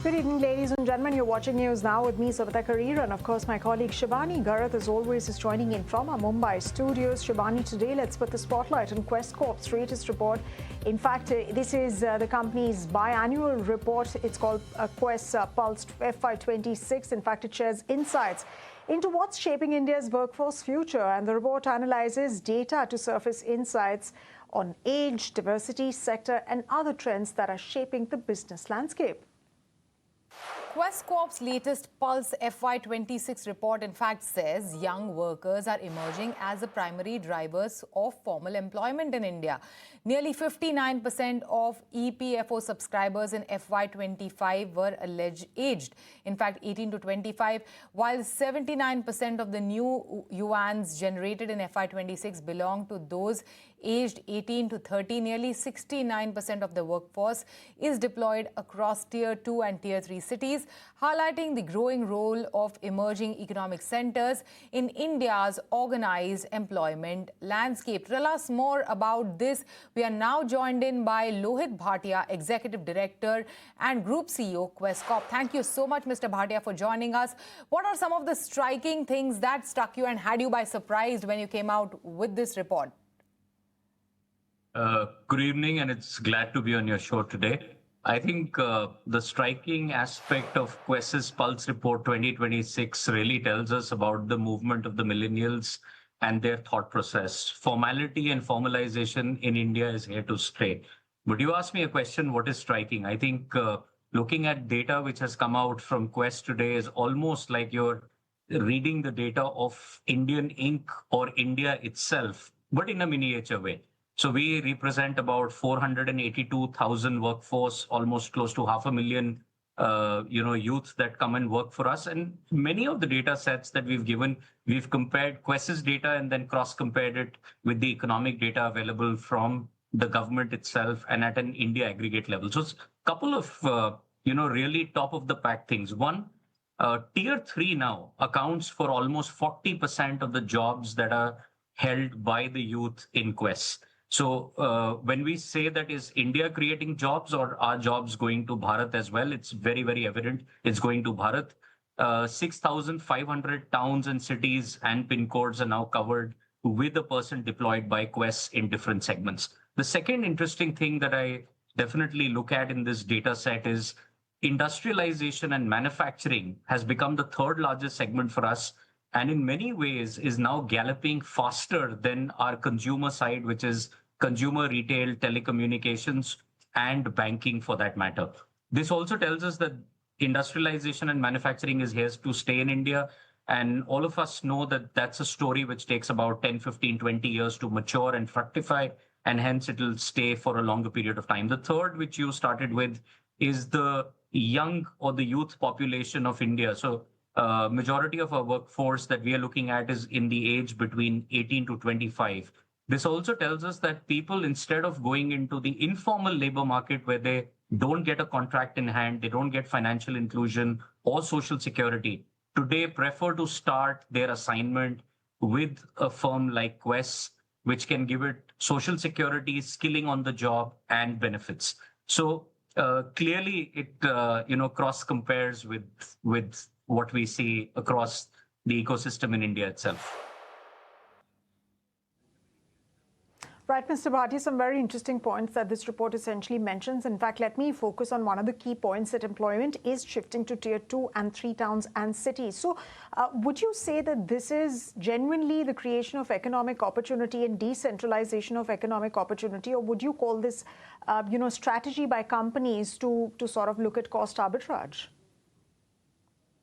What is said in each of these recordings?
Good evening, ladies and gentlemen. You're watching News Now with me, Savita Karir, and of course, my colleague Shivani Bharat, as always, is joining in from our Mumbai studios. Shivani, today, let's put the spotlight on QuestCorp's latest report. In fact, this is the company's biannual report. It's called Quest Pulse FY26. In fact, it shares insights into what's shaping India's workforce future, and the report analyzes data to surface insights on age, diversity, sector, and other trends that are shaping the business landscape. QuestCorp's latest Pulse FY26 report, in fact, says young workers are emerging as the primary drivers of formal employment in India. Nearly 59% of EPFO subscribers in FY25 were aged, in fact, 18 to 25, while 79% of the new yuans generated in FY26 belong to those aged 18 to 30. Nearly 69% of the workforce is deployed across Tier 2 and Tier 3 cities, highlighting the growing role of emerging economic centers in India's organized employment landscape. To tell us more about this, we are now joined in by Lohit Bhatia, Executive Director and Group CEO, QuestCorp. Thank you so much, Mr. Bhatia, for joining us. What are some of the striking things that struck you and had you by surprise when you came out with this report? Good evening, and it's glad to be on your show today. I think the striking aspect of Quest's Pulse Report 2026 really tells us about the movement of the millennials and their thought process. Formality and formalization in India is here to stay. But you asked me a question, what is striking? I think looking at data which has come out from Quest today is almost like you're reading the data of Indian Inc. or India itself, but in a miniature way. So we represent about 482,000 workforce, almost close to 500,000, youth that come and work for us. And many of the data sets that we've given, we've compared Quest's data and then cross-compared it with the economic data available from the government itself and at an India aggregate level. So it's a couple of, really top of the pack things. One, Tier 3 now accounts for almost 40% of the jobs that are held by the youth in Quest. So when we say that is India creating jobs or are jobs going to Bharat as well, it's very, very evident it's going to Bharat. 6,500 towns and cities and PIN codes are now covered with a person deployed by Quest in different segments. The second interesting thing that I definitely look at in this data set is industrialization and manufacturing has become the third largest segment for us, and in many ways is now galloping faster than our consumer side, which is consumer retail, telecommunications, and banking for that matter. This also tells us that industrialization and manufacturing is here to stay in India. And all of us know that that's a story which takes about 10, 15, 20 years to mature and fructify, and hence it'll stay for a longer period of time. The third, which you started with, is the young or the youth population of India. So majority of our workforce that we are looking at is in the age between 18 to 25. This also tells us that people, instead of going into the informal labor market where they don't get a contract in hand, they don't get financial inclusion or social security, today prefer to start their assignment with a firm like Quest, which can give it social security, skilling on the job, and benefits. So clearly it cross compares with what we see across the ecosystem in India itself. Right, Mr. Bhatia, some very interesting points that this report essentially mentions. In fact, let me focus on one of the key points, that employment is shifting to Tier 2 and 3 towns and cities. So would you say that this is genuinely the creation of economic opportunity and decentralization of economic opportunity, or would you call this, strategy by companies to sort of look at cost arbitrage?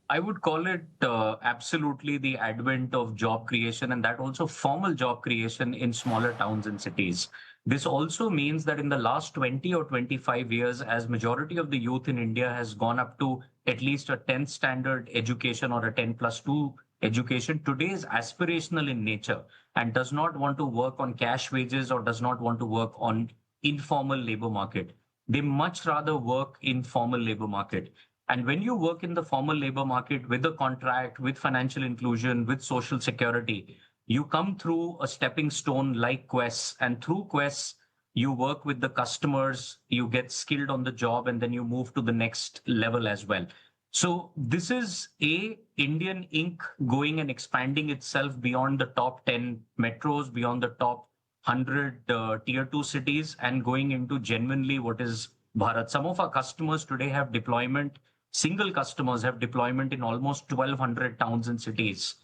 I would call it absolutely the advent of job creation, and that also formal job creation in smaller towns and cities. This also means that in the last 20 or 25 years, as majority of the youth in India has gone up to at least a 10th standard education or a 10+2 education, today is aspirational in nature and does not want to work on cash wages or does not want to work on informal labor market. They much rather work in formal labor market. And when you work in the formal labor market with a contract, with financial inclusion, with social security, you come through a stepping stone like Quest. And through Quest, you work with the customers, you get skilled on the job, and then you move to the next level as well. So this is Indian Inc. going and expanding itself beyond the top 10 metros, beyond the top 100 tier 2 cities, and going into genuinely what is Bharat. Some of our customers today have deployment, single customers have deployment in almost 1,200 towns and cities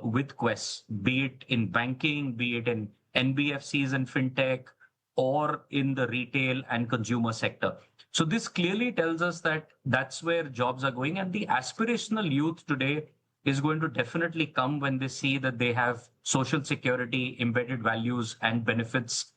with Quest, be it in banking, be it in NBFCs and fintech, or in the retail and consumer sector. So this clearly tells us that that's where jobs are going, and the aspirational youth today is going to definitely come when they see that they have social security, embedded values, and benefits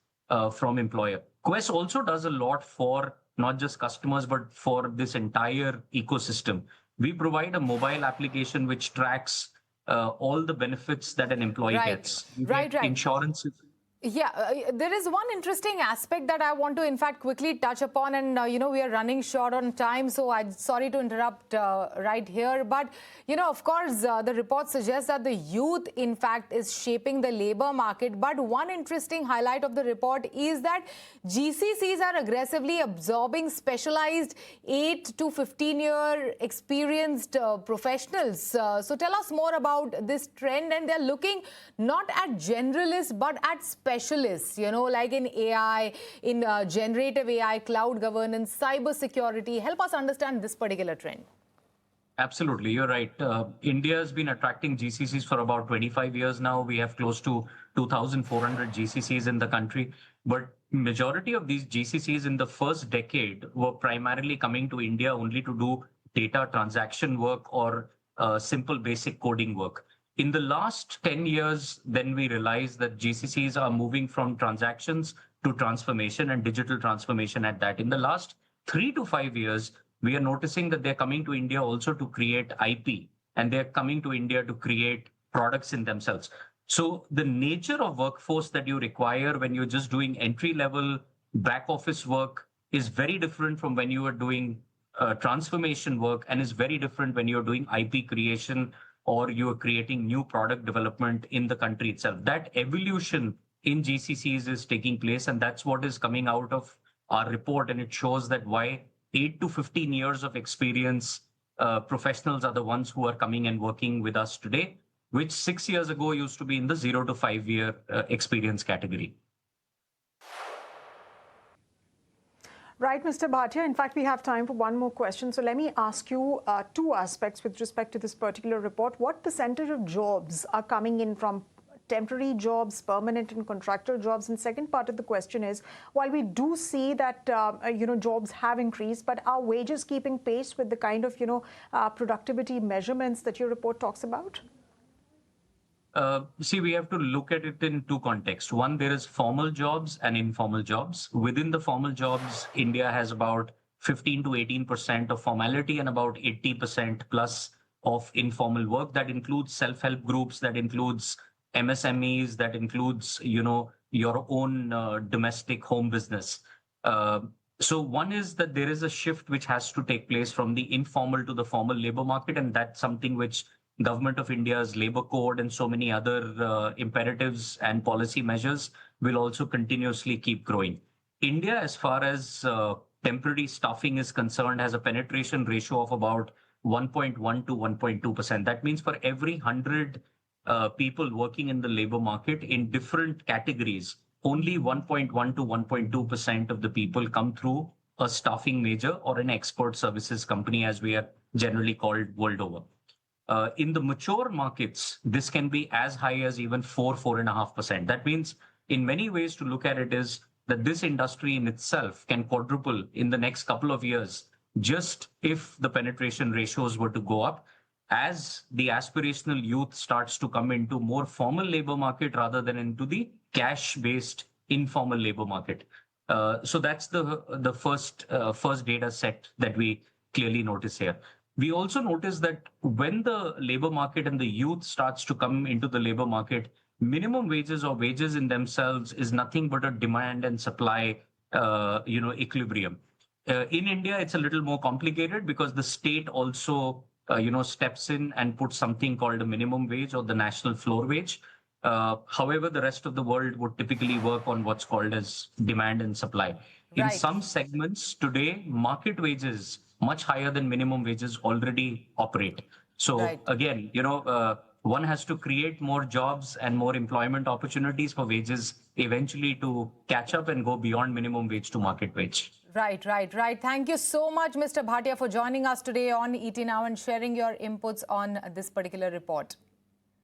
from employer. Quest also does a lot for not just customers, but for this entire ecosystem. We provide a mobile application which tracks all the benefits that an employee gets. Right. Insurance. Yeah, there is one interesting aspect that I want to, in fact, quickly touch upon. And, we are running short on time, so I'm sorry to interrupt right here. But, of course, the report suggests that the youth, in fact, is shaping the labor market. But one interesting highlight of the report is that GCCs are aggressively absorbing specialized 8 to 15-year experienced professionals. So tell us more about this trend. And they're looking not at generalists, but at specialists, like in AI, in generative AI, cloud governance, cyber security. Help us understand this particular trend. Absolutely, you're right. India has been attracting GCCs for about 25 years now. We have close to 2,400 GCCs in the country. But majority of these GCCs in the first decade were primarily coming to India only to do data transaction work or simple basic coding work. In the last 10 years, then we realized that GCCs are moving from transactions to transformation and digital transformation at that. In the last 3 to 5 years, we are noticing that they're coming to India also to create IP, and they're coming to India to create products in themselves. So the nature of workforce that you require when you're just doing entry-level back office work is very different from when you are doing transformation work, and is very different when you're doing IP creation or you're creating new product development in the country itself. That evolution in GCCs is taking place, and that's what is coming out of our report. And it shows that why 8 to 15 years of experience professionals are the ones who are coming and working with us today, which 6 years ago used to be in the 0 to 5 year experience category. Right, Mr. Bhatia. In fact, we have time for one more question. So let me ask you two aspects with respect to this particular report. What percentage of jobs are coming in from temporary jobs, permanent and contractor jobs? And second part of the question is, while we do see that, jobs have increased, but are wages keeping pace with the kind of, productivity measurements that your report talks about? See, we have to look at it in two contexts. One, there is formal jobs and informal jobs. Within the formal jobs, India has about 15 to 18% of formality and about 80% plus of informal work. That includes self-help groups, that includes MSMEs, that includes, your own domestic home business. So one is that there is a shift which has to take place from the informal to the formal labor market, and that's something which Government of India's labor code and so many other imperatives and policy measures will also continuously keep growing. India, as far as temporary staffing is concerned, has a penetration ratio of about 1.1 to 1.2%. That means for every 100 people working in the labor market in different categories, only 1.1 to 1.2% of the people come through a staffing major or an expert services company, as we are generally called world over. In the mature markets, this can be as high as even 4.5%. That means in many ways to look at it is that this industry in itself can quadruple in the next couple of years, just if the penetration ratios were to go up, as the aspirational youth starts to come into more formal labor market rather than into the cash-based informal labor market. So that's the first data set that we clearly notice here. We also notice that when the labor market and the youth starts to come into the labor market, minimum wages or wages in themselves is nothing but a demand and supply, equilibrium. In India, it's a little more complicated because the state also, steps in and puts something called a minimum wage or the national floor wage. However, the rest of the world would typically work on what's called as demand and supply. In Right. some segments today, market wages much higher than minimum wages already operate. So Right. again, one has to create more jobs and more employment opportunities for wages eventually to catch up and go beyond minimum wage to market wage. Right. Thank you so much, Mr. Bhatia, for joining us today on ET Now and sharing your inputs on this particular report.